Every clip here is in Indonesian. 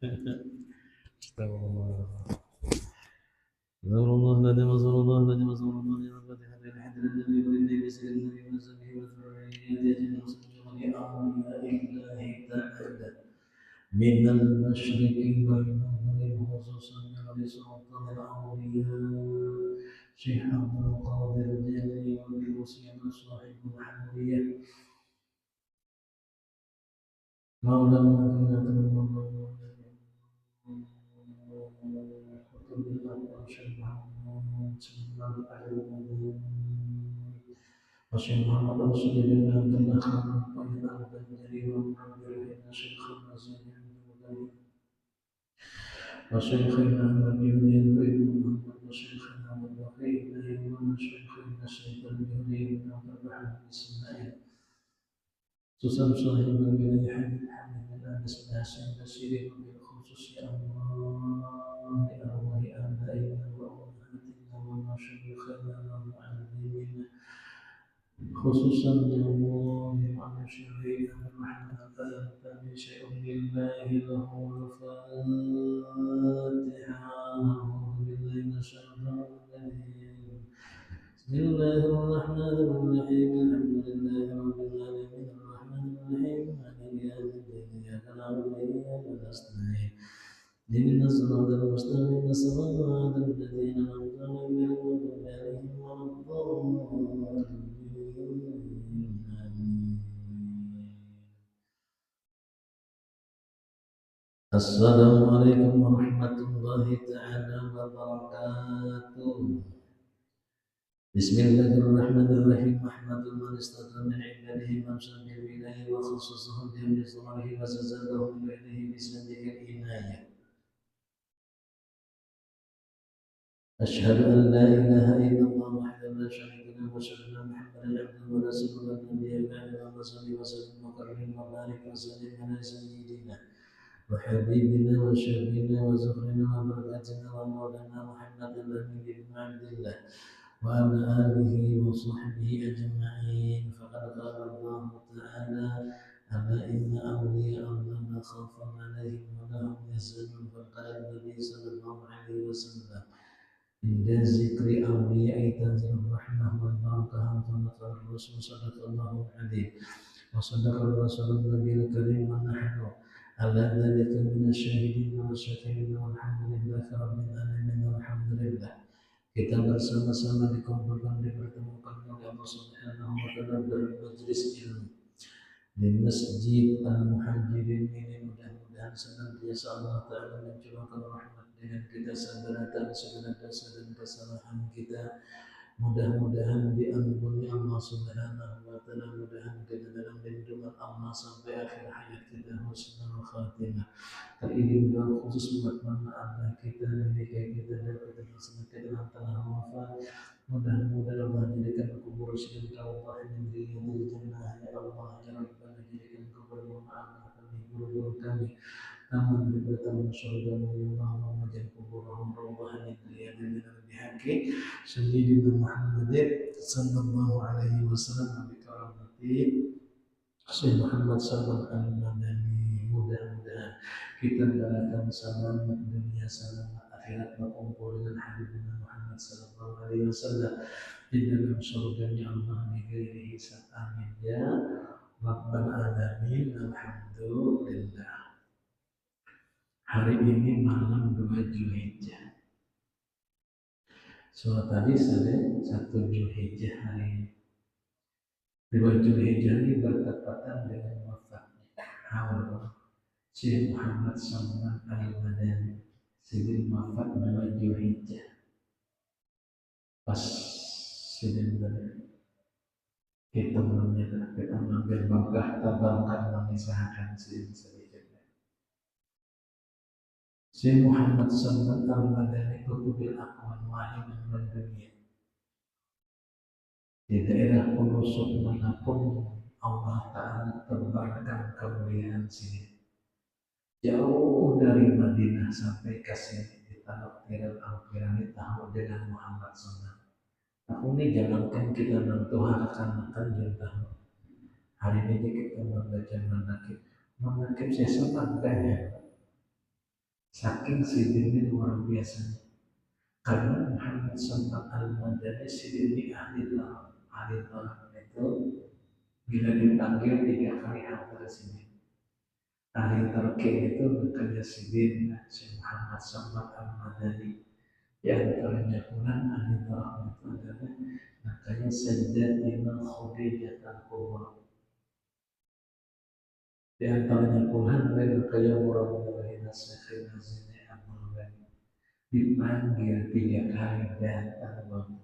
Astagfirullah. Astagfirullah aladzim, astagfirullah aladzim, astagfirullah ya Fatihah lil hadri alladhi yuridni bi sirri nabi wa sahbihi wa dhurriyyati ajma'in wa sallallahu li awliyaillahi ta'ala min al-masyriqi wal maghrib khususan li sultan al-awliya Syekh Abdul Qadir Jilani wa bil Muslim sahibul hamdiyah Maulana وشيخ محمد رسول الله كما خلق طيب البدري ومعبر شيخ الناصر وشيخنا النبي محمد وشيخنا الوحيد وشيخنا الشيخ الجليل عبد الرحمن اسماعيل سوسن صاحب الولاية حبيب حمد الله بسم الله بشير بالخصوص الله لأرواح آبائنا وأمهاتنا ومشايخنا ومعلمينا خصوصا لله المشركين الرحمن فلا شيء لله له الفاتحة أعوذ بالله من الشيطان الرجيم بسم الله الرحمن الرحيم الحمد لله رب العالمين الرحمن الرحيم مالك يوم الدين إياك نعبد وإياك نستعين اهدنا الصراط المستقيم صراط الذين أنعمت عليهم غير المغضوب عليهم ولا الضالين السلام عليكم ورحمة الله تعالى وبركاته بسم الله الرحمن الرحيم أحمد من استطاع من عباده من شر الولاية وخصصهم بإصراره وزادهم من بعده بسنده العناية أشهد أن لا إله إلا الله وحده لا شريك له وأشهد أن محمدا عبده ورسوله النبي بعد اللهم صل وسلم وكرم وبارك وسلم على سيدنا وحبيبنا وشفينا وزخرنا وبركاتنا ومولانا محمد الأمين بن عبد الله وعلى آله وصحبه أجمعين فقد قال الله تعالى ألا إن أولياء الله خوف عليهم ولا هم يحزنون فقال النبي صلى الله عليه وسلم عند ذكر أولياء تنزل الرحمة والبركة فنقل الرسول صدق الله العظيم وصدق الرسول النبي الكريم ونحن على ذلك من الشاهدين والشاكرين والحمد لله رب العالمين والحمد لله kita bersama-sama dikumpulkan dipertemukan oleh Allah Subhanahu wa taala dalam majelis ilmu di Masjid Al-Muhajirin ini. Mudah-mudahan senantiasa Allah taala mencurahkan rahmat dengan kita sabaratan segala dosa dan kesalahan kita. Mudah-mudahan diampuni Allah Subhanahu wa taala, mudah-mudahan kita dalam lindungan Allah sampai akhir hayat kita husnul khatimah. Teriring doa khusus buat mama abah kita, nenek kita dan kita bersama dalam tanah wafat. Mudah-mudahan Allah jadikan kubur syahid Allah yang dirinya jannah ya Allah ya Rabbana, jadikan kubur mama abah kami, guru-guru kami taman kita taman surga ya Allah, menjadi kuburahum rawdahan min bihaqi sayyidina Muhammad sallallahu alaihi wasallam bi karamati Syekh Muhammad sallallahu alaihi wasallam. Mudah-mudahan kita mendapatkan selamat dunia, selamat akhirat, berkumpul dengan Habibina Muhammad sallallahu alaihi wasallam di dalam surganya Allah bi ghairi hisab. Amin ya rabbal alamin. Alhamdulillah. Hari ini malam 2 Zulhijjah. So tadi sore 1 Zulhijjah hari ini. 2 Zulhijjah ini bertepatan dengan wafatnya haul Syekh Muhammad Salman Al-Madani. Sidin wafat 2 Zulhijjah. Pas sidin tadi kita mengambil berkah tabarkan mengisahkan sidin sedikit. Syekh Muhammad Salman Al-Madani kutubil aqwan wahid dan dunia. Di daerah pelosok manapun Allah Ta'ala tebarkan kemuliaan sini. Jauh dari Madinah sampai ke sini di tanah tiran Al-Qurani tahu dengan Muhammad Salman. Aku ini jangankan kita mentuharkan tahu. Hari ini kita membaca manakib saya semangatnya. Saking sidinnya luar biasa. Karena Muhammad Sallallahu Al-Madani sidin ahli dalam itu bila dipanggil 3 kali hampir sini. Ahli talqin itu bukannya sidin Syekh Muhammad Sallallahu Al-Madani. Di antaranya pula ahli talqin itu adalah makanya Sayyidatina Khadijah Al-Kubra. Di antaranya pula mereka yang murah-murahin Syekhina Zaini Abdul Ghani dipanggil 3 kali datang Bang.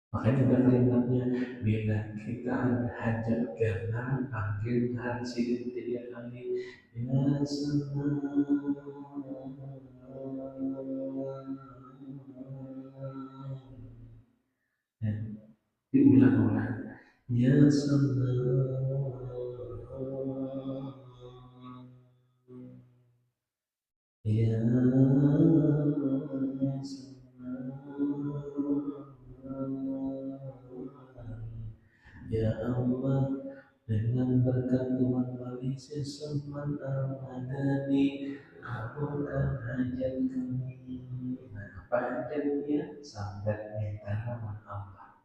Makanya ada kalimatnya bila kita ada hajat karena panggil Tuhan sidin 3 kali ya sama diulang-ulang ya sama ya ya Allah, dengan berkat Tuhan wali sesempat Al-Madani, kabulkan hajat kami. Nah, apa hajatnya? Sampai minta rahmat Allah.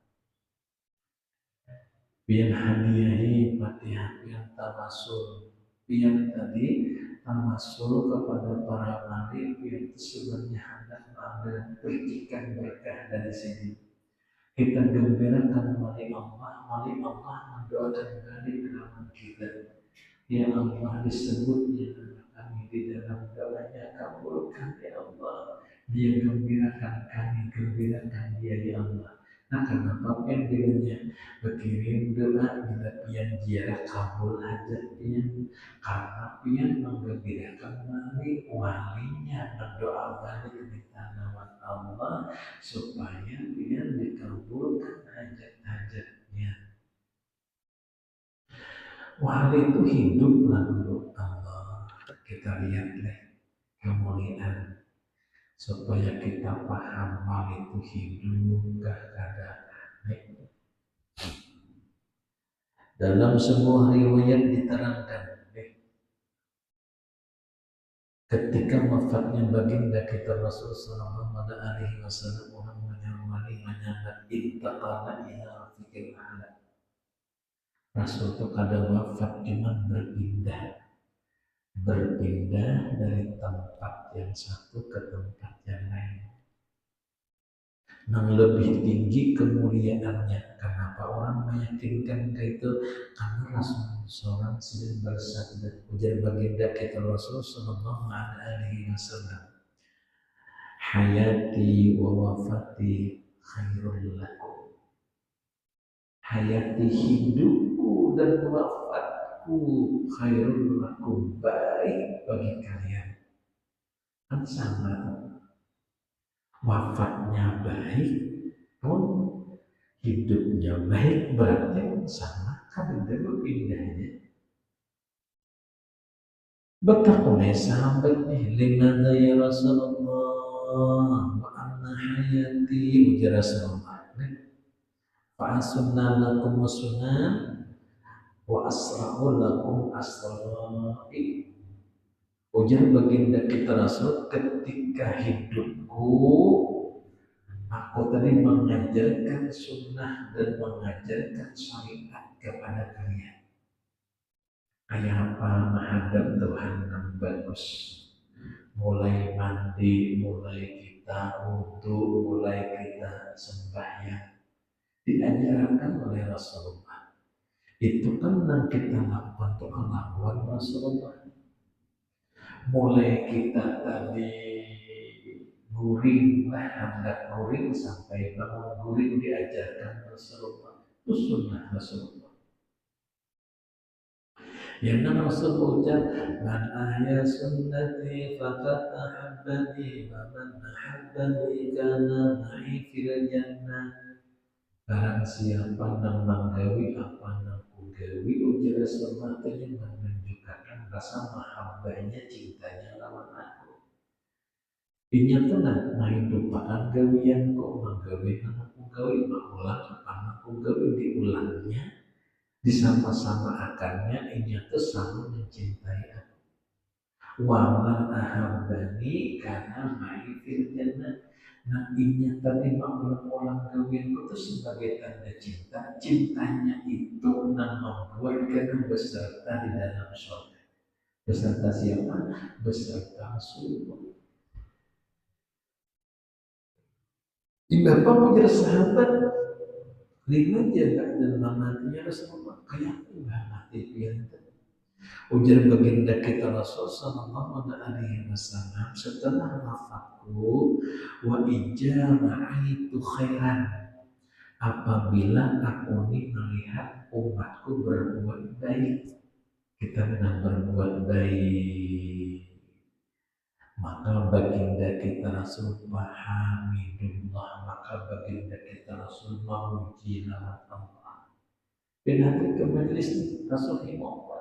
Biar hadiahi Fatihah, biar tawasul, biar tadi tawasul kepada para wali, biar itu sebenarnya hendak mengambil berikan berkah dari sini. Kita gembirakan wali Allah mendoakan balik dalam kita. Ya Allah disebutnya nama kami di dalam doanya kabulkan ya Allah. Dia gembirakan kami, gembirakan dia ya Allah. Nah kenapa yang bilangnya berkirim doa bila pian ziarah kabul hajat pian karena pian menggembirakan walinya berdoa balik di tanaman Allah supaya dia dikabulkan hajat-hajatnya. Wali itu hiduplah dulu Allah. Kita lihat deh kemuliaan supaya kita paham wali itu hidup gak ada. Dalam sebuah riwayat diterangkan ketika wafatnya baginda kita Rasul sallallahu alaihi wasallam Muhammad wali menyambut intaqala ila rafiqil a'la. Rasul itu kadang wafat cuma berpindah dari tempat yang satu ke tempat yang lain. Yang lebih tinggi kemuliaannya. Kenapa orang meyakinkan itu? Karena Rasul seorang sedang bersabda, ujar baginda kita Rasul sallallahu alaihi wasallam, hayati wa wafati khairul lakum. Hayati hidupku dan wafatku khairul lakum, baik bagi kalian. Kan sama, wafatnya baik pun hidupnya baik, berarti sama kan pindahnya. Betapa sahabat nih limana ya Rasulullah wa anna hayati ujar Rasulullah fa'asunna lakum sunnah wa asra'u lakum asra'i. Ujar baginda kita Rasul, ketika hidupku aku tadi mengajarkan sunnah dan mengajarkan syariat kepada kalian. Kayak apa menghadap Tuhan yang bagus. Mulai mandi, mulai kita wudu, mulai kita sembahyang diajarkan oleh Rasulullah. Itu kan yang kita lakukan untuk kelakuan Rasulullah. Mulai kita tadi guring lah, hendak guring sampai bangun guring diajarkan Rasulullah. Itu sunnah Rasulullah. Yang Rasul ucap, man ahya sunnati faqad ahabbani wa man ahabbani kana ma'i fil jannah. Barang siapa yang menggawi apa yang kugawi, ujar Rasulullah ini menunjukkan rasa mahabbahnya, cintanya lawan aku. Inyatuna mahidupakan gawianku, menggawi anakku gawi, mengulang apa anakku gawi, diulangnya disama-sama akannya inyatu sama mencintai aku. Waman ahabbani karena ma'i fil jannah. Nah inya tadi makhluk orang kawin itu sebagai tanda cinta. Cintanya itu yang membuat kita beserta di dalam surga. Beserta siapa? Beserta Rasulullah. Bapak mau jadi sahabat, lima jaga dan mamatinya Rasulullah kayak enggak mati pian. Ujar baginda kita Rasul sallallahu alaihi wasallam setelah wafatku wa ijama itu khairan, apabila aku ini melihat umatku berbuat baik, kita memang berbuat baik, maka baginda kita Rasul Hamidullah, maka baginda kita Rasul memuji nama Allah. Dan ke majelis ini Rasul Himawat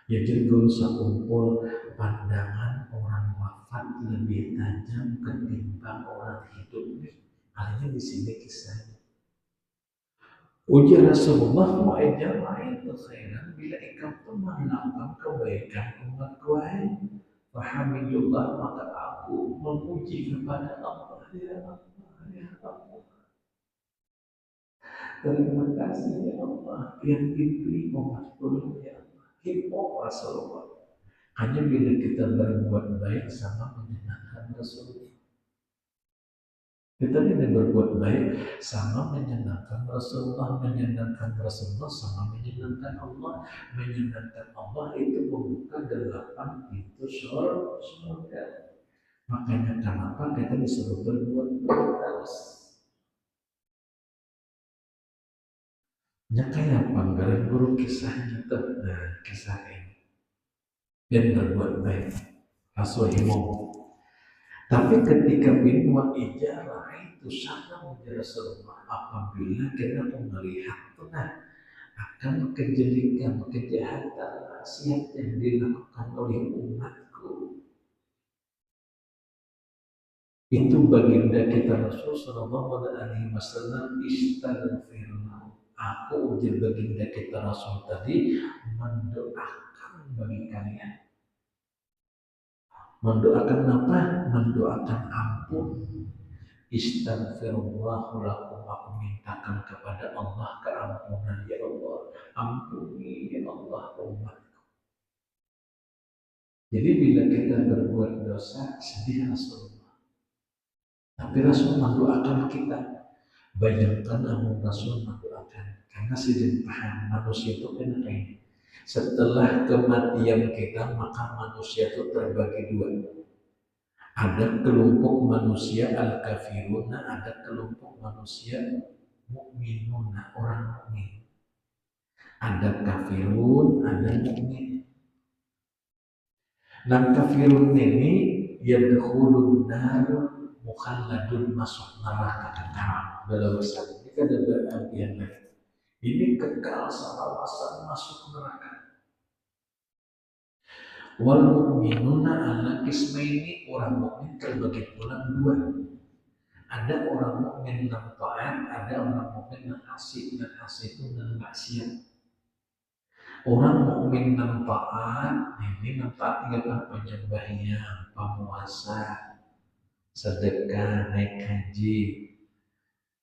ya jergul sekumpul pandangan orang wafat lebih tajam ketimbang orang hidup. Hanya di sini kisahnya. Ujar Rasulullah wa'ijal itu khairan bila ikam melakukan kebaikan umat kuai. Fahamidullah maka aku memuji kepada Allah. Ya Allah, ya Allah. Terima kasih ya Allah yang diberi umatku ya Allah. Himau Rasulullah. Hanya bila kita berbuat baik sama menyenangkan Rasulullah. Kita tidak berbuat baik sama menyenangkan Rasulullah, menyenangkan Rasulullah sama menyenangkan Allah. Menyenangkan Allah itu membuka 8 pintu surga. Makanya kenapa kita disuruh berbuat baik? Ya kayak panggalan guru kisahnya itu, nah kisah ini dan berbuat baik. Rasul Himau. Tapi ketika minwa ijarah itu sangat menjadi Rasulullah apabila kita melihat akan kejelikan, kejahatan, maksiat yang dilakukan oleh umatku. Itu baginda kita Rasul sallallahu alaihi wasallam istaghfirullah. Aku ujar baginda kita Rasul tadi mendoakan bagi kalian. Mendoakan apa? Mendoakan ampun. Istaghfirullah lakum, aku mintakan kepada Allah keampunan ya Allah. Ampuni ya Allah umatku. Jadi bila kita berbuat dosa sedih Rasulullah. Tapi Rasul mendoakan kita. Bayangkan namun Rasul mendoakan. Karena sudah paham manusia itu kan ini. Setelah kematian kita maka manusia itu terbagi dua. Ada kelompok manusia al-kafiruna, ada kelompok manusia mukminuna, orang mukmin. Ada kafirun, ada mukmin. Nah kafirun ini yadkhulun nar mukhalladun, masuk neraka kekal belausan. Ini kan ada bagian lain. Ini kekal salawasan masuk neraka. Wal mu'minuna ala kismaini, orang mukmin terbagi pula dua. Ada orang mukmin yang taat, ada orang mukmin yang asik. Dan asik itu dan maksiat. Orang mukmin yang taat ini taat dengan penyembahnya, pemuasa, sedekah, naik haji,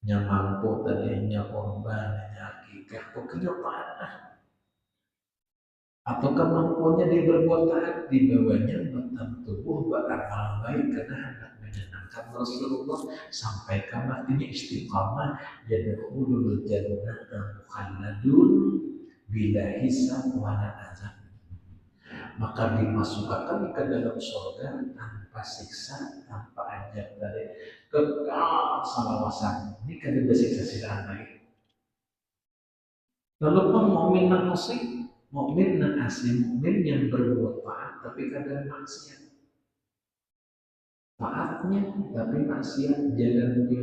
yang mampu tadinya korban, akikah, pokoknya taat. Atau kemampuannya dia berbuat taat, di bawahnya batang tubuh beramal baik karena hendak menyenangkan Rasulullah sampai matinya istiqamah, yadkhulul jannata mukhalladun bila hisab wala azab, maka dimasukkan ke dalam surga tanpa siksa, tanpa azab dari kekal salawasan. Ini kan ada siksa-siksaan lagi. Lalu pun mukmin yang asing, mukmin dan asli, mukmin yang berbuat taat tapi kadang maksiat. Taatnya tapi maksiat jalannya.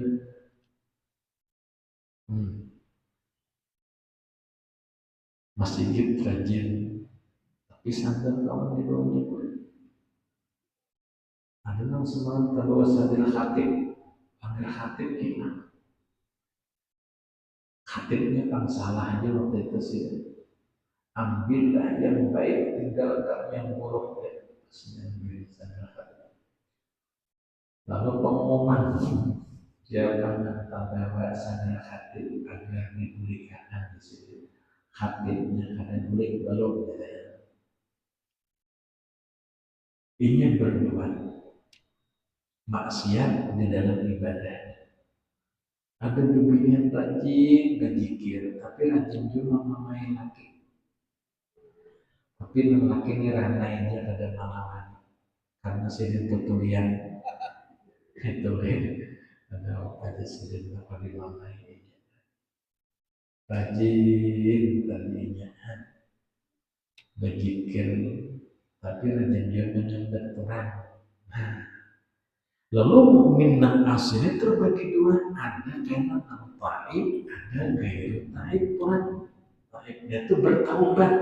Masjid rajin tapi sadar kawan di bawahnya pun. Ada yang semalam terbawa sadar khatib, panggil khatib gimana? Khatibnya kan salah aja waktu itu sih. Ambillah yang baik, tinggalkan yang buruk. Lalu pengumuman jangan tabawa sana hati agar diberikan di situ. Hatinya karena bulik belum ingin berbuat maksiat di dalam ibadah. Ada bimbingan rajin berzikir, tapi rajin juga memain laki. Tapi laki ini ranainya ada malawan, karena sini tutulian itu ada pada sini apa di mana ini. Rajin tadinya berzikir, tapi rajin juga menyembah Tuhan. Lalu mukmin dan asli terbagi dua, ada kaitan taib, ada gairu taib. Orang taibnya itu bertaubat.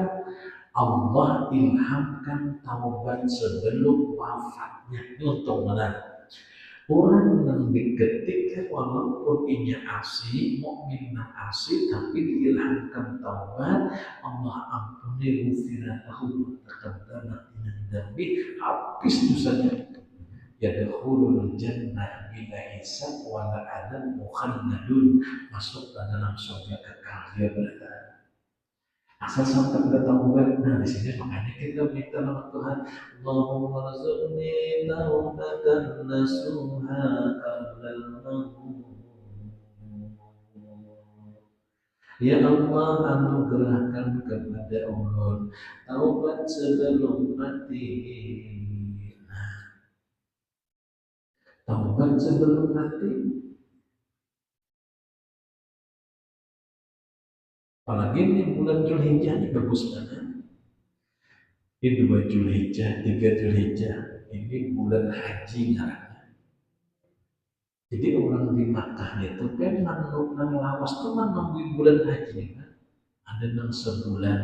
Allah ilhamkan taubat sebelum wafatnya untuk menang. Orang yang ketika walaupun inya asli, mukmin dan asli, tapi diilhamkan taubat, Allah ampuni ghufiratahu taqaddama min dzambi, habis dosanya. Yadkhulul jannah bila hisab wa la adab mukhalladun, masuk ke dalam surga kekal dia berada. Asal sampai kita taubat. Nah di sini makanya kita minta sama Tuhan, Allahumma rzuqni taubatan nasuha qablal maut. Ya Allah, anugerahkan kepada Allah taubat sebelum mati. Taubat sebelum mati. Apalagi ini bulan Dzulhijjah ini bagus banget. Ini 2 Dzulhijjah, 3 Dzulhijjah. Ini bulan haji ngarannya. Jadi orang di Makkah itu kan nang lawas tuh nungguin bulan haji kan. Ada yang sebulan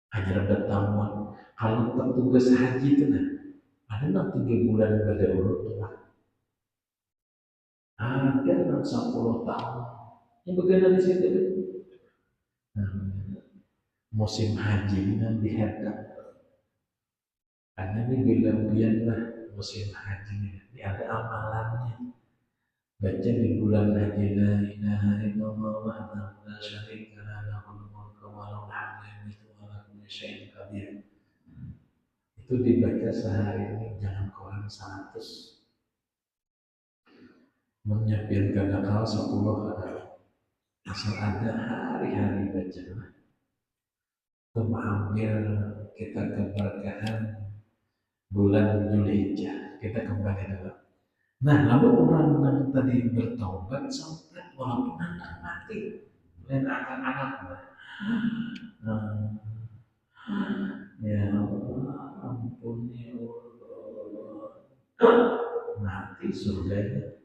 haji rada tahun. Kalau petugas haji itu nah, ada yang 3 bulan pada urut tua. Ada yang 10 tahun. Yang bagaimana di situ? Musim haji ini dihadap. Karena ini bilang musim haji ini ada amalannya. Baca di bulan haji la ilaha illallah wahdahu la syarika lahu lahul mulku wa lahul hamdu wa ala kulli syai'in qadir. Itu dibaca sehari ini jangan kurang 100. Menyiapkan akal 10 hari. Asal ada hari-hari baca. Itu mengambil kita keberkahan bulan Dzulhijjah. Kita kembali dulu. Nah, lalu orang yang tadi bertaubat sampai walaupun anak mati dan anak-anak ya Allah, ampuni Allah, mati surganya.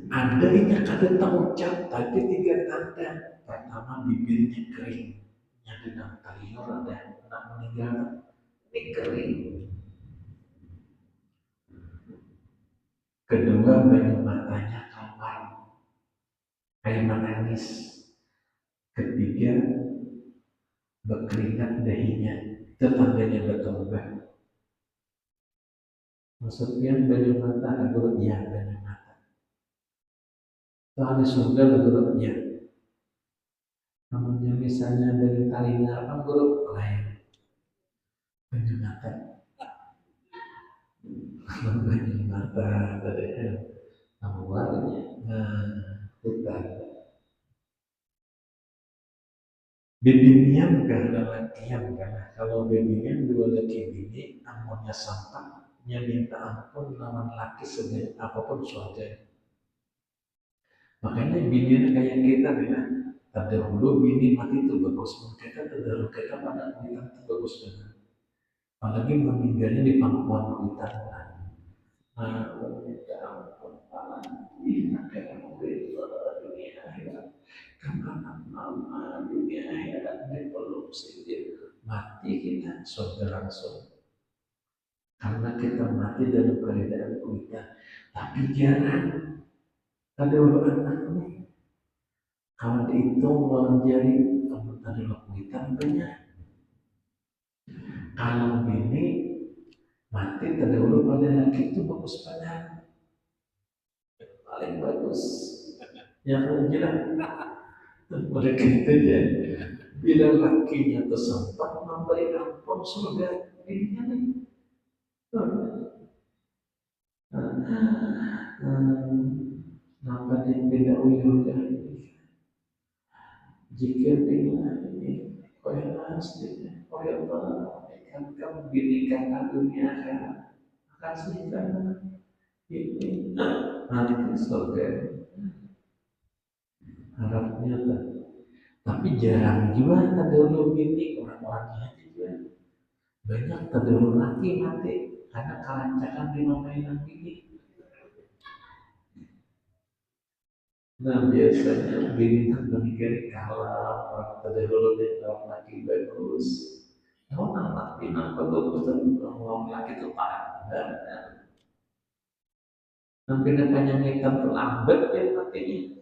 Ada ini kada tak ucap, tapi 3 tanda. Pertama bibirnya kering, yang sedang kaliur ada anak meninggal, ini kering. Kedua banyak matanya keluar, kayak menangis. Ketiga berkeringat dahinya, itu tandanya bertaubat. Maksudnya banyak mata agak ya banyak mata. Soal di surga agak ya. Namun misalnya dari taringnya apa grup lain banyak mata. Banyak mata dari awalnya. Kita bimbingan karena latihan karena kalau bimbingan 2 laki bini amunnya sampai nya minta ampun lawan laki sebanyak apapun surga. Makanya bini kayak kita ya, terdahulu bini mati itu bagus, kita terdahulu kita pada kuitan itu bagus banget. Apalagi meninggalnya di pangkuan kuitan kan. Nah, minta ampun ingat kayak mobil dunia akhirat. Karena nama dunia akhirat dipeluk sendiri. Mati kita surga langsung. Karena kita mati dalam keadaan kuitan. Tapi jarang ada orang anak nih. Kalau dihitung lawan jari, kamu tadi kuitan banyak. Kalau bini mati terdahulu pada laki itu bagus pada paling bagus. Yang gila mereka itu ya, bila lakinya tersempat memberi ampun surga bininya nih. Maka dia beda uyuh jika bila ini kaya aslinya kaya Allah kan kamu binikan dunia akhirat akan sehingga ini nanti surga harapnya tak. Tapi jarang juga terdahulu bini orang-orangnya juga banyak terdahulu laki mati karena kelancaran di mainan bini. Nah biasanya bini terdengar kalah orang terdahulu dia orang laki bagus. Oh anak bini bagus orang laki itu pandang. Sampai datanya hitam terlambat ya matinya.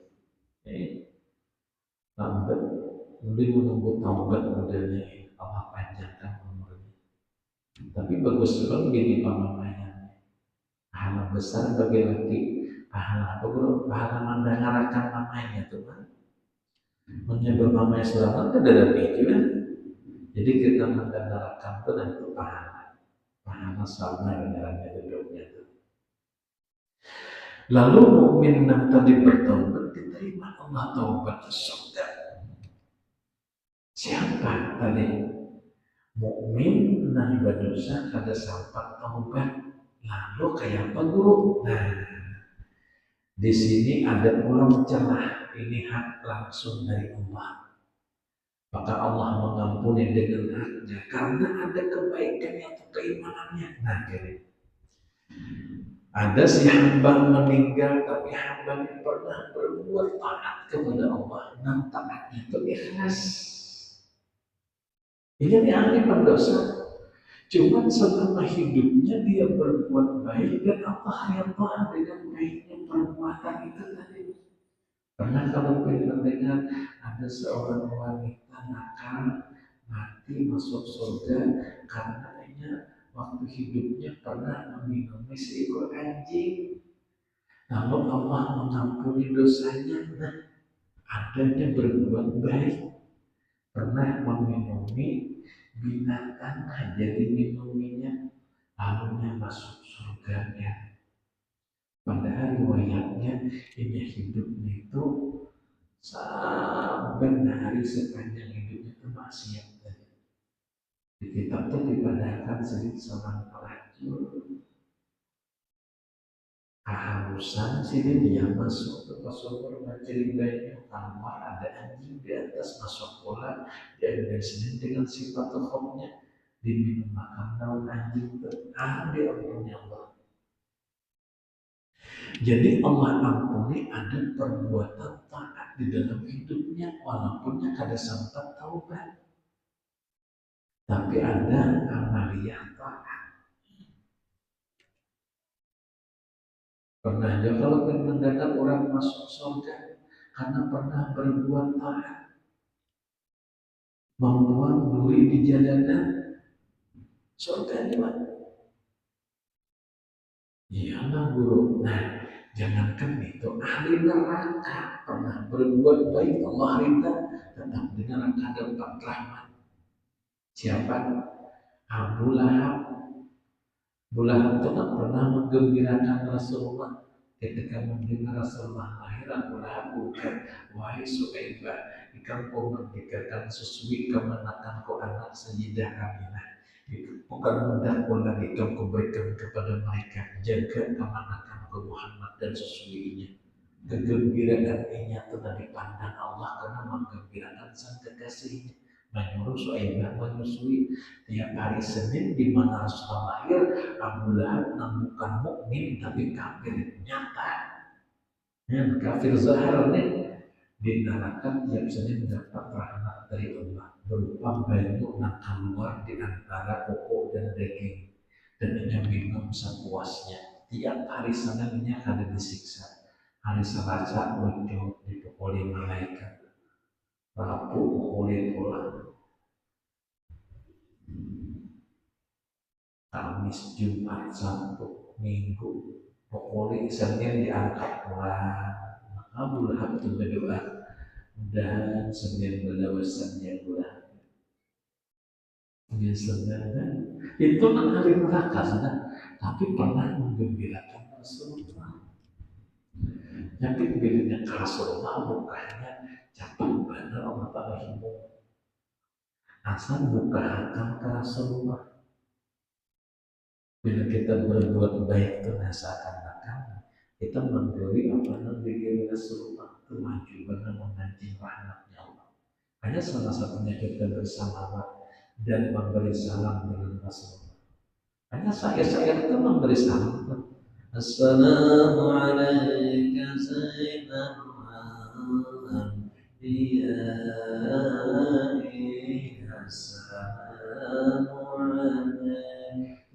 Lambat, lebih menunggu taubat modelnya Allah panjangkan umurnya. Tapi bagus sekali gini pemahamannya. Pahala besar bagi laki, pahala apa bro? Pahala mendengarkan mamanya tuh kan. Menyebab mamanya selamat kan dalam itu kan. Jadi kita mendengarkan itu dan itu pahala. Pahala sabar dalamnya hidupnya itu. Lalu mukmin yang tadi bertaubat diterima Allah taubat surga. Siapa tadi? Mukmin dan berdosa kada sampai taubat. Lalu kayak apa guru? Nah, di sini ada orang celah. Ini hak langsung dari Allah. Maka Allah mengampuni dengan haknya karena ada kebaikannya atau keimanannya. Nah, gini. Ada si hamba meninggal tapi hamba ini pernah berbuat taat kepada Allah. Nah, taatnya itu ikhlas. Ini ahli berdosa. Cuma selama hidupnya dia berbuat baik dan Allah yang tahu dengan baiknya perbuatan itu tadi. Karena kalau kita dengar ada seorang wanita nakal mati masuk surga karena dia waktu hidupnya pernah meminumi seekor anjing. Lalu Allah mengampuni dosanya. Nah, adanya berbuat baik. Pernah meminumi binatang jadi minuminya lalunya masuk surganya. Padahal riwayatnya ini hidupnya itu sampai hari sepanjang hidupnya itu maksiat. Di kitab itu dipadahkan sedikit seorang pelacur kehausan sini dia masuk ke sumur mencari banyak tanpa ada anjing di atas masuk bola diambil Senin dengan sifat hukumnya diminum makan daun anjing diampuni Allah. Jadi Allah ampuni ada perbuatan taat di dalam hidupnya walaupun kada sempat taubat, tapi ada amaliyah taat. Pernah juga kalau mendadak orang masuk surga karena pernah berbuat taat, membuang duri di jalanan, surga di mana? Iyalah guru. Nah, jangankan itu ahli neraka pernah berbuat baik Allah ridha, tetap di neraka dapat rahmat. Siapa? Abu Lahab. Abu Lahab itu tak pernah menggembirakan Rasulullah. Ketika mendengar Rasulullah lahir, Abu Lahab bukan, wahai Suhaibah, ikan kau merdekakan sesuai kemenakan kau anak Sayyidah Aminah. Bukan mendakwa lagi kau berikan kepada mereka, jaga kemenakan kau Muhammad dan sesuainya. Kegembiraan ini telah dipandang Allah karena menggembirakan sang kekasihnya. Menyuruh Suhaibah menyusui tiap hari Senin di mana Rasulullah lahir. Abu Lahab bukan mukmin tapi kafir nyata. Dan kafir zahir ini di neraka tiap Senin mendapat rahmat dari Allah berupa banyu yang keluar di antara pokok dan daging dan hanya minum sepuasnya. Tiap hari Seninnya ada disiksa. Hari Selasa muncul dipukuli malaikat. Rabu pukuli pulang. Kamis, Jumat, Sabtu, Minggu, pokoknya Senin diangkat pulang. Abu Lahab itu berdoa, mudahan Senin berlawasannya bulan. Biasanya itu kan hari neraka sudah, tapi pernah menggembirakan Rasulullah. Tapi gembiranya ke Rasulullah bukannya capai benar Allah Ta'ala. Asal buka hakam ke Rasulullah. Bila kita berbuat baik itu seakan-akan kita memberi apa yang diri Rasulullah itu maju benar memancing rahmatnya Allah. Hanya salah satunya kita bersama dan memberi salam dengan Rasulullah. Hanya saya itu memberi salam. Assalamualaikum Sayyidina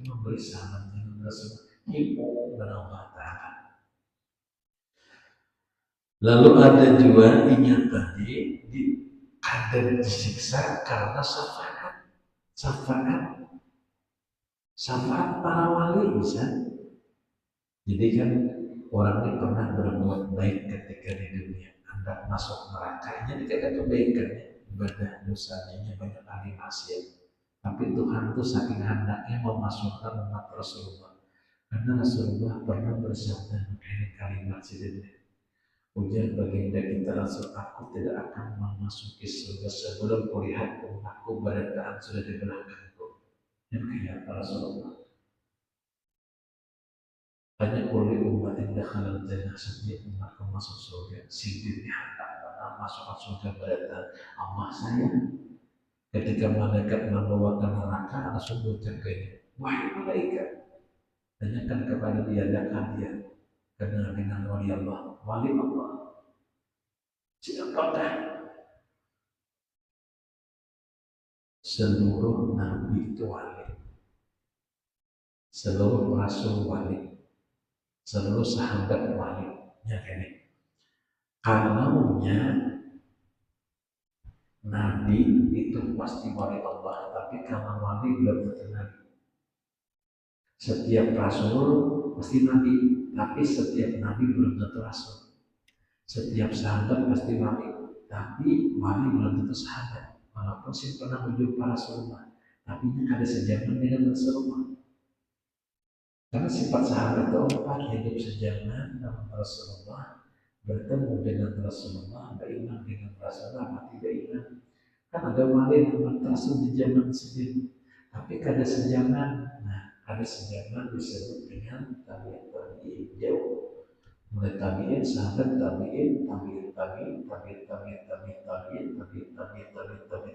memberi salam dengan Rasul Ibu Allah Ta'ala. Lalu ada juga ingat tadi ada disiksa karena syafaat para wali bisa. Jadi kan orang ini pernah berbuat baik ketika di dunia, hendak masuk neraka, jadi tidak kebaikannya, ibadah dosanya banyak kali maksiat. Tapi Tuhan itu saking hendaknya memasukkan umat Rasulullah, karena Rasulullah pernah bersabda mengenai kalimat ini. Ujian baginda kita Rasul, aku tidak akan memasuki surga sebelum kulihat umatku barataan sudah di belakangku. Yang kaya Rasulullah. Hanya oleh umat yang dakhalal jannah, setiap umatku masuk surga, siddiqnya masuk surga barataan Allah saya. Ketika malaikat membawakan neraka, Rasul berkata, wahai malaikat, tanyakan kepada dia, adakah dia kenal dengan wali Allah? Wali Allah. Siapakah? Seluruh nabi itu wali, seluruh rasul wali, seluruh sahabat wali. Ya kan? Kalaunya nabi itu pasti wali Allah, tapi kalau wali belum tentu nabi. Setiap rasul pasti nabi, tapi setiap nabi belum tentu rasul. Setiap sahabat pasti wali, tapi wali belum tentu sahabat. Walaupun sih pernah berjumpa Rasulullah, tapi ada sejaman dengan Rasulullah. Karena sifat sahabat itu empat, hidup sejaman dengan Rasulullah, bertemu dengan Rasulullah, beriman dengan Rasulullah, mati beriman. Kan ada wali yang Rasul di zaman sendiri, tapi kada sejaman. Nah, ada sejaman disebut dengan tabi'in jauh. Mulai tabi'in, sahabat tabi'in,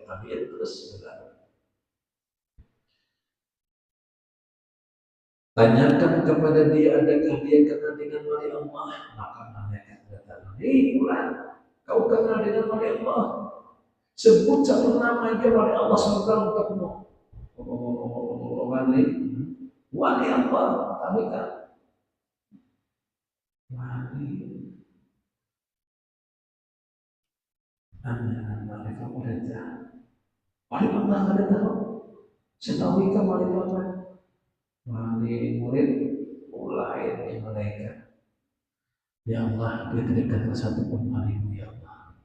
tabi'in terus berlalu. Tanyakan kepada dia, adakah dia kenal dengan wali Allah? Maka malaikat berkata, hei fulan, kau kenal dengan wali Allah? Sebut satu nama aja wali Allah surga untukmu. Wali Allah, tapi kan wali mereka mereka wali Allah ada tahu. Setahu ikan wali Allah, wali murid mulai di mereka. Ya Allah, berikan satu pun walimu ya Allah.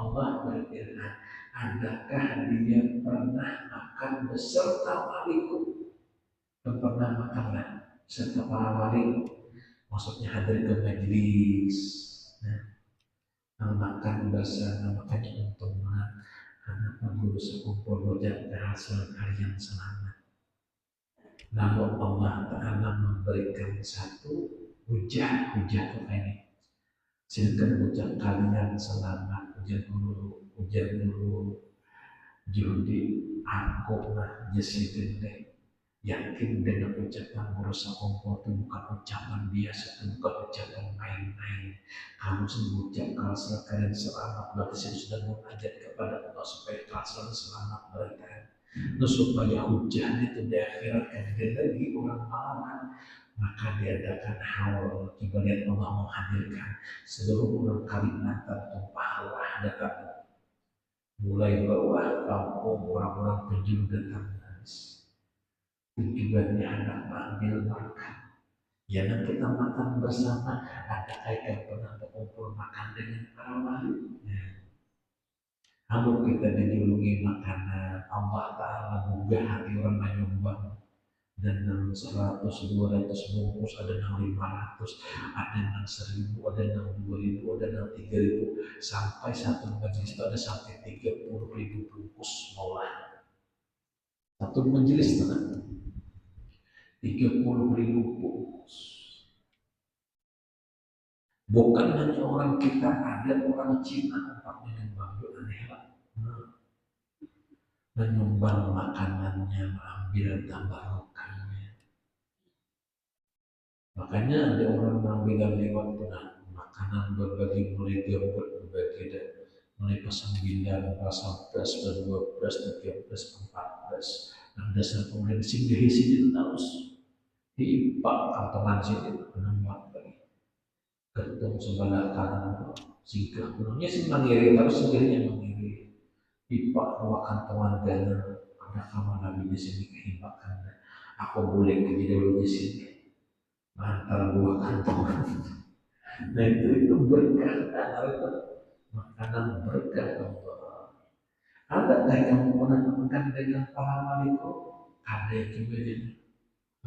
Allah berfirman, adakah dia pernah makan beserta waliku? Pernah makanlah serta para wali, maksudnya hadir ke majelis. Makan bersama, makanya untunglah karena guru sekumpul rojak berhasil kalian selamat. Lalu Allah Ta'ala memberikan satu hujah ini. Silakan ucap kalian selamat, ujar dulu Judi, aku lah Yesidin deh. Yakin dengan ucapan guru sekumpul itu bukan ucapan biasa, itu bukan ucapan main-main. Kamu mengucap kalau kalian selamat, berarti saya sudah mengajak kepada Allah supaya kalian selamat berkah. Supaya hujan itu di akhirat kan lagi orang malam, maka diadakan haul. Coba lihat Allah menghadirkan seluruh orang Kalimantan tumpah ruah datang, mulai bawah kampung orang-orang penjuru datang menangis. tujuannya anak mengambil berkah. Jangan kita makan bersama. Ada yang pernah berkumpul makan dengan para wali. Kalau kita dijuluki makanan, Allah Ta'ala buka hati orang menyumbang. Dan yang 100, 200 bungkus, ada yang 500, ada yang 1000, ada yang 2000, ada yang 3000, sampai satu majelis itu ada sampai 30.000 bungkus malah. Satu majelis tenang, 30.000 bungkus. Bukan hanya orang kita, ada orang Cina tempatnya yang bagus aneh lah. Menyumbang makanannya, mengambil tabarukannya. Makanya ada orang yang bilang lewat makanan berbagi mulai jemput berbagi dan mulai pasang 9, pasang 11, 12, 13, 14. Dan dasar kemudian singgah sini itu terus diipak kantongan sini menemukan lagi. Ketemu sebelah kanan singgah pulangnya sih mengiri terus singgahnya mengiri. Ipak dua kantongan dana ada kamar nabi di sini kehimpakan. Aku boleh kerja dulu di sini. Antar dua kantongan. Nah itu berkah, itu makanan berkah Allah. Ada nggak yang pernah makan dengan pahala itu? Ada juga jadi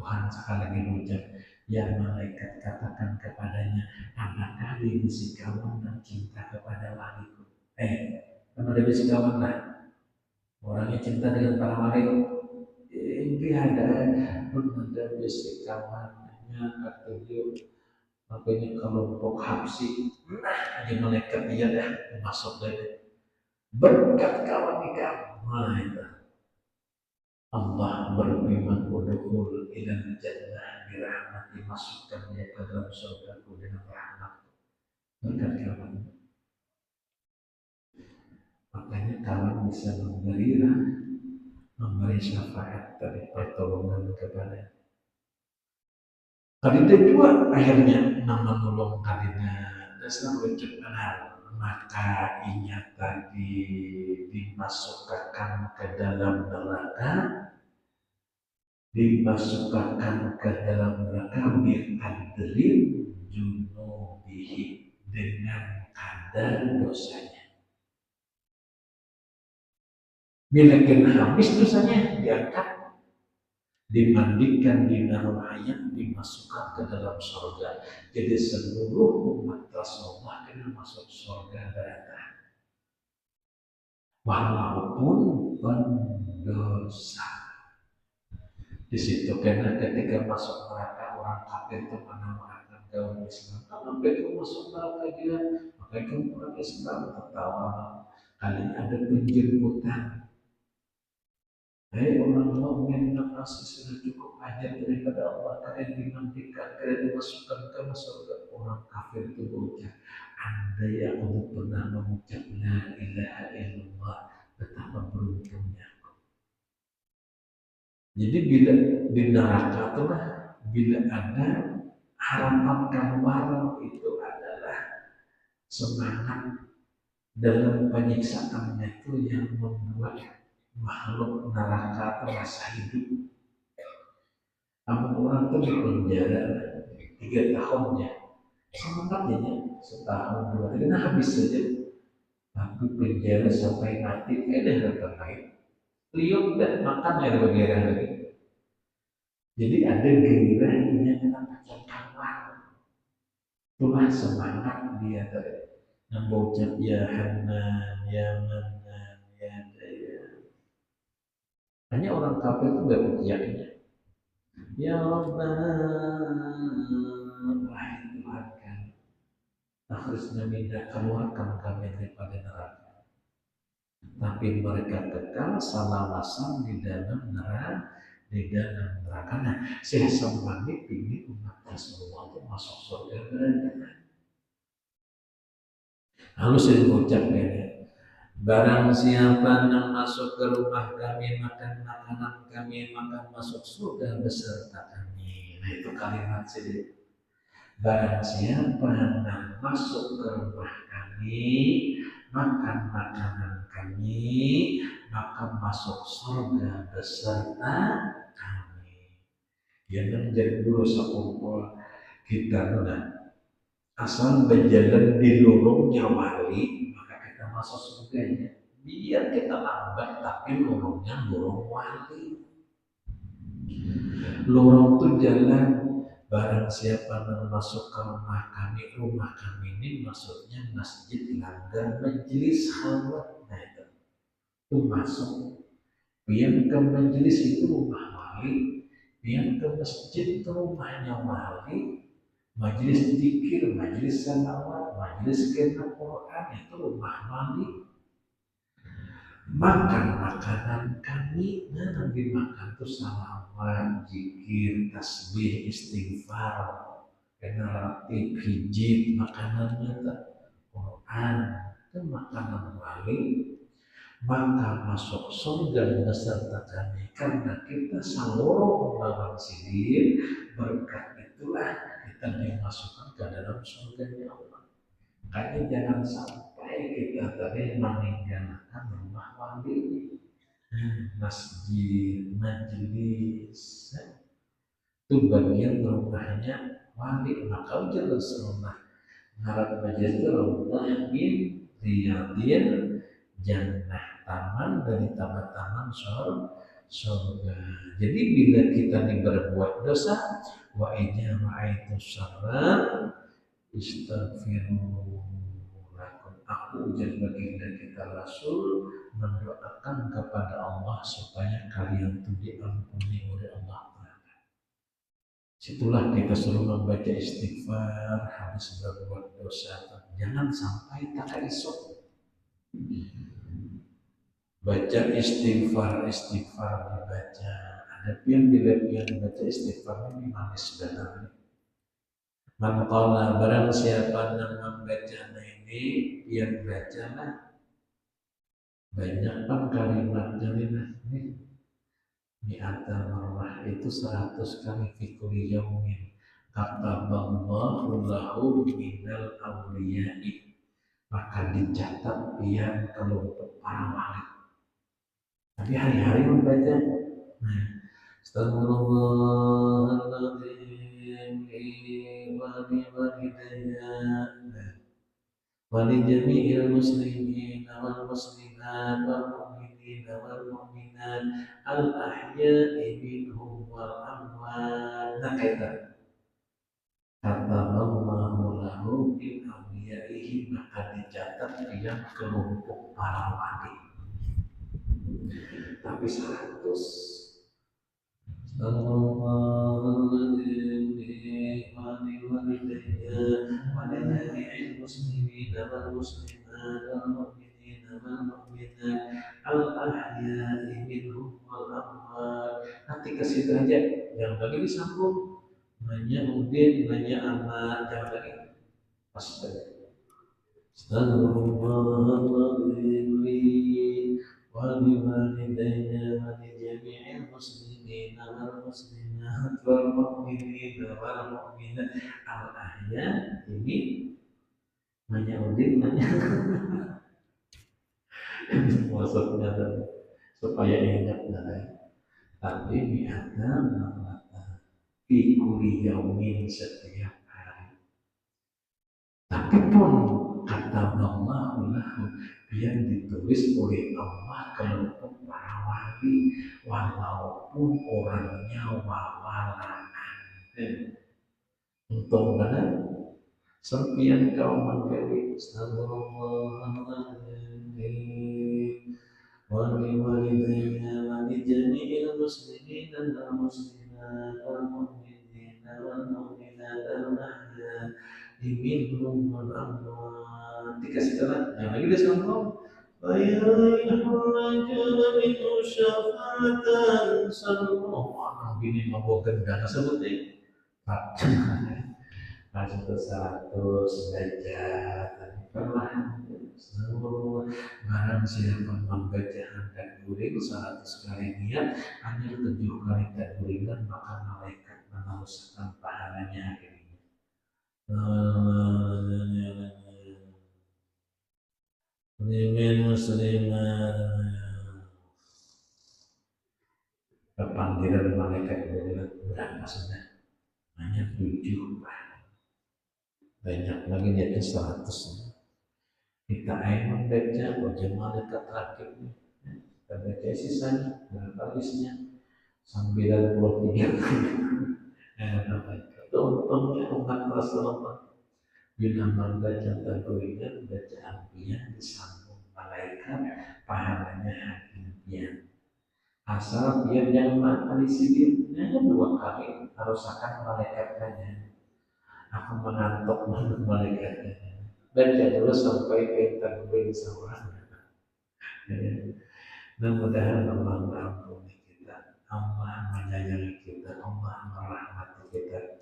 Tuhan sekali lagi ucap, ya malaikat katakan kepadanya, apakah dia bisi kawan dan cinta kepada waliku? Kan ada bisi kawan lah. Orangnya cinta dengan para wali. Ini ada bisi kawannya kata dia. Makanya kelompok Habsi, aja malaikat dia dah masuk dari berkat kawan nikah. Nah itu Allah berfirman, udkhul ilal jannah birahmati, masukkan dia ke dalam surgaku dengan rahmat. Berkat kawan. Makanya kawan bisa memberi syafaat dari pertolongan kepada. Kadida juga akhirnya nama nolong kadina dasar wajib benar, maka inya tadi dimasukkan ke dalam neraka, biqadrin junubihi, dengan kadar dosanya. Bila kena habis dosanya diangkat, dimandikan di narayang, dimasukkan ke dalam surga. Jadi seluruh umat Rasulullah kena masuk surga berada. Walaupun pendosa. Di situ karena ketika masuk neraka orang kafir itu menawarkan kaum Islam. Kenapa kamu masuk neraka dia? Maka kamu orang Islam tertawa. Kali ada penjemputan. Hei orang mukmin yang masih sudah cukup ajar daripada Allah, kalian dimandikan, kalian dimasukkan ke surga. Orang kafir itu berucap, andai aku pernah mengucap la ilaha illallah, betapa beruntungnya. Jadi bila di neraka itulah bila ada harapan keluar, itu adalah semangat dalam penyiksaannya itu yang membuat makhluk neraka terasa hidup. Namun orang itu di penjara 3 tahunnya, semangatnya setahun 2 tahun, nah habis saja. Tapi penjara sampai mati, ada datang lain. Liuk dan makan ya ada gairah lagi. Jadi ada gairah ini yang macam kawan. Itulah semangat dia tadi. Yang berucap ya Hanan, ya Manan, ya Daya. Hanya orang kafir itu gak pujiannya. Ya Rabbana, wahai Tuhan kami, akhirnya minta keluarkan kami daripada neraka. Tapi mereka kekal salawasan di dalam neraka. Nah, saya sama ini ingin umat Rasulullah itu masuk surga berada. Lalu saya mengucap ini, barang siapa yang masuk ke rumah kami, makan makanan kami, maka masuk surga beserta kami. Nah itu kalimat sedih. Barang siapa yang masuk ke rumah kami, makan makanan kami, maka masuk surga beserta kami. Dia menjadi guru sakumpul kita nuna asal berjalan di lorongnya wali maka kita masuk surganya. Biar kita lambat tapi lorongnya lorong wali. Lorong itu jalan barang siapa yang masuk ke rumah kami ini maksudnya masjid langgar majelis khalwat. Nah itu masuk. Yang ke majelis itu rumah wali, yang ke masjid itu rumahnya wali, majelis zikir, majelis salawat, majelis qiraat Quran itu rumah wali. Makan makanan kami, nah dimakan itu salawat, zikir, tasbih, istighfar, relatif hijib makanannya tak Quran itu makanan wali. Maka masuk surga beserta kami karena kita salurung lawan sidir berkat itulah kita dimasukkan ke dalam surganya Allah. Makanya jangan sampai kita tadi meninggalkan rumah wali, masjid, majelis itu bagian rumahnya wali. Maka ujar Rasulullah harap majelis itu Allah bin riyadin jannah, taman dari taman-taman surga. Jadi bila kita ini berbuat dosa, wa idza ra'aitu syarran istaghfiru lakum. Aku ujar baginda kita Rasul mendoakan kepada Allah supaya kalian itu diampuni oleh Allah. Situlah kita suruh membaca istighfar habis berbuat dosa. Jangan sampai tak esok. Baca istighfar dibaca. Ada bila baca istighfar ini manis benar. Maka barang siapa yang membaca ini yang bacalah banyak kalimatnya ini. Mi'ata marrah itu 100 kali fi kulli yaumin. Kataballahu lahu minal awliya'i. Maka dicatat yang kelompok para wali. Tapi hari-hari membaca. Astagfirullahaladzim wali jami'il muslimin wal muslimat wal mu'minin wal mu'minat al ahya'i minhum wal amwat. Nah kata Allahu lahu min awliyaihi maka dicatat yang kelompok para wali. Tapi 100 Astagfirullahaladzim wali walidayya wali jami'il muslimin wal muslimat wal mu'minin wal mu'minat al ahya'i minhum wal amwat. Nanti ke situ aja, yang lagi disambung banyak udin, banyak amat, jangan lagi Astagfirullahaladzim wali walidayya wali jami'il muslimin wal muslimat wal mu'minin wal mu'minat al ahya. Ini banyak udin, banyak maksudnya supaya ingat tapi biada mengatakan fi kulli yaumin setiap hari. Tapi pun kata Allah yang ditulis oleh Allah kelompok para wali walaupun orangnya wawalan. Untuk benar serpian kaum menggali Astagfirullahaladzim wali walidayya wali jami'il muslimin wal muslimat wal mu'minin wal mu'minat al ahya'i minhum wal amwat. Dikasih jalan, yang lagi dia sambung minhu syafatan sallallahu bini mabogan dana sebutnya masuk ke 100 derajat perlahan seluruh barang siapa membaca hendak guring 100 kali niat hanya 7 kali takbiran maka malaikat meneruskan pahalanya akhirnya. Muslimat kepanggilan malaikat berat sudah hanya 7, banyak lagi di atas 100. Kita emang baca malaikat terakhir nih, kita baca sisanya berapa isinya 93 kali. Itu untungnya umat Rasulullah bila membaca tadwinnya, baca ambiyan disambung malaikat, pahalanya hadiah. Asal biar jangan disiplinnya 2 kali harus akan malaikatnya. Aku mengantuk menurut malaikatnya. Baca dulu sampai ke tadwin seorang. Mudah-mudahan Allah mengampuni kita, Allah menyayangi kita, Allah merahmati kita.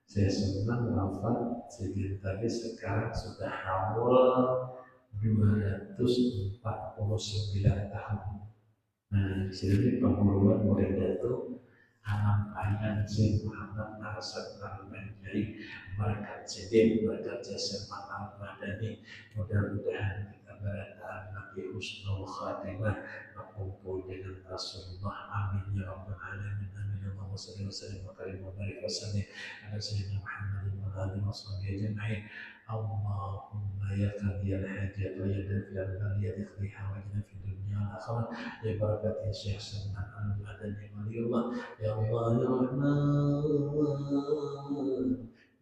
Saya senang wafat sejak tadi sekarang sudah haul 249 tahun. Nah, sini penguruan murid itu alam ayat Syekh Muhammad Hasan Al-Banjari, berkat sedih, berkat jasa Al-Madani. Mudah-mudahan kita berada Nabi husnul khatimah, berkumpul dengan Rasulullah. Amin ya rabbal alamin. Amin. Allahumma shalli wa sallim wa barik wa barik wa sallim ala sayyidina Muhammadin wa alihi wa sahbihi ajma'in. Allahumma ya qadiyal hajat wa ya dafi'al baliyat ikhli hawajna fi dunya wal akhirah ya barakat ya Syekh Salman Al-Madani waliyullah. Ya Allah ya Rahman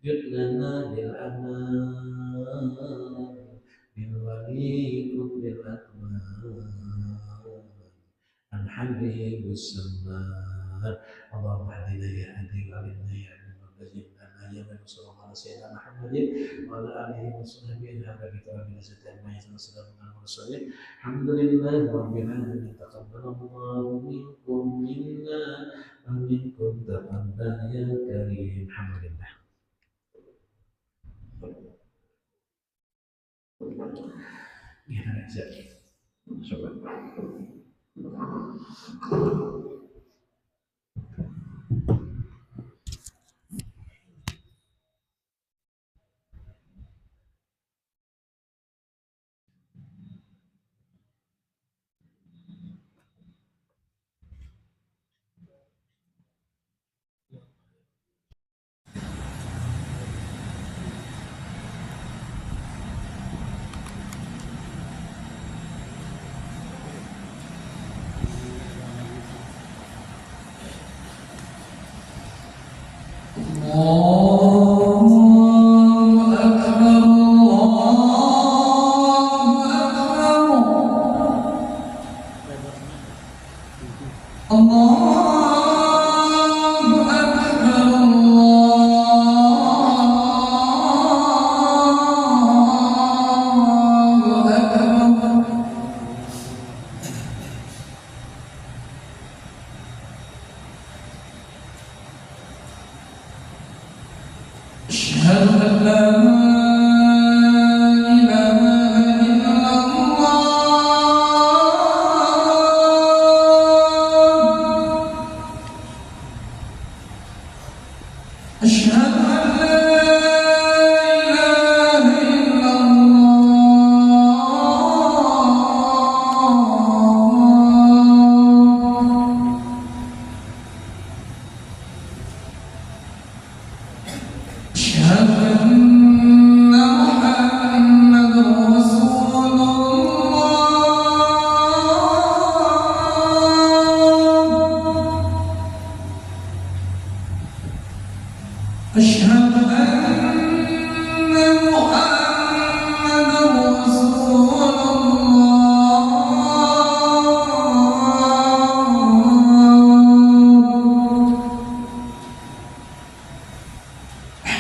jud lana bil aman bil wali bil akman an hamdihi bisamman. Allahumma hadina ya hadi wa alimna ya alim wa bajibna ya man sallallahu alaihi sayyidina Muhammadin wa ala alihi wa sahbihi ala kitabina sayyidina Muhammad sallallahu alaihi wasallam. Alhamdulillah rabbil alamin. Taqabbalallahu minkum minna wa minkum taqabbal ya karim. Alhamdulillah. Gimana aja? Coba.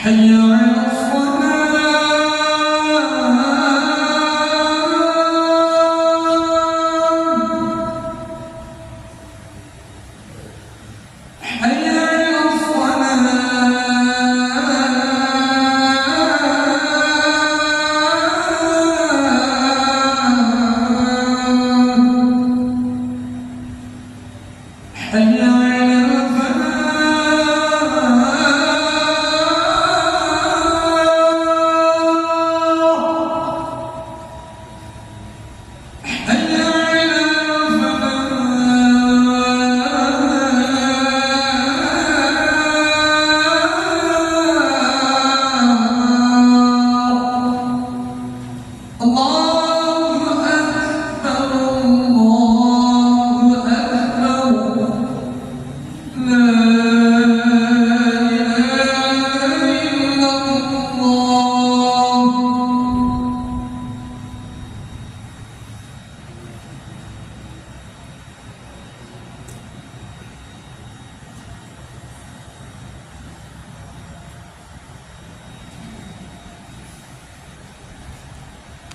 حي على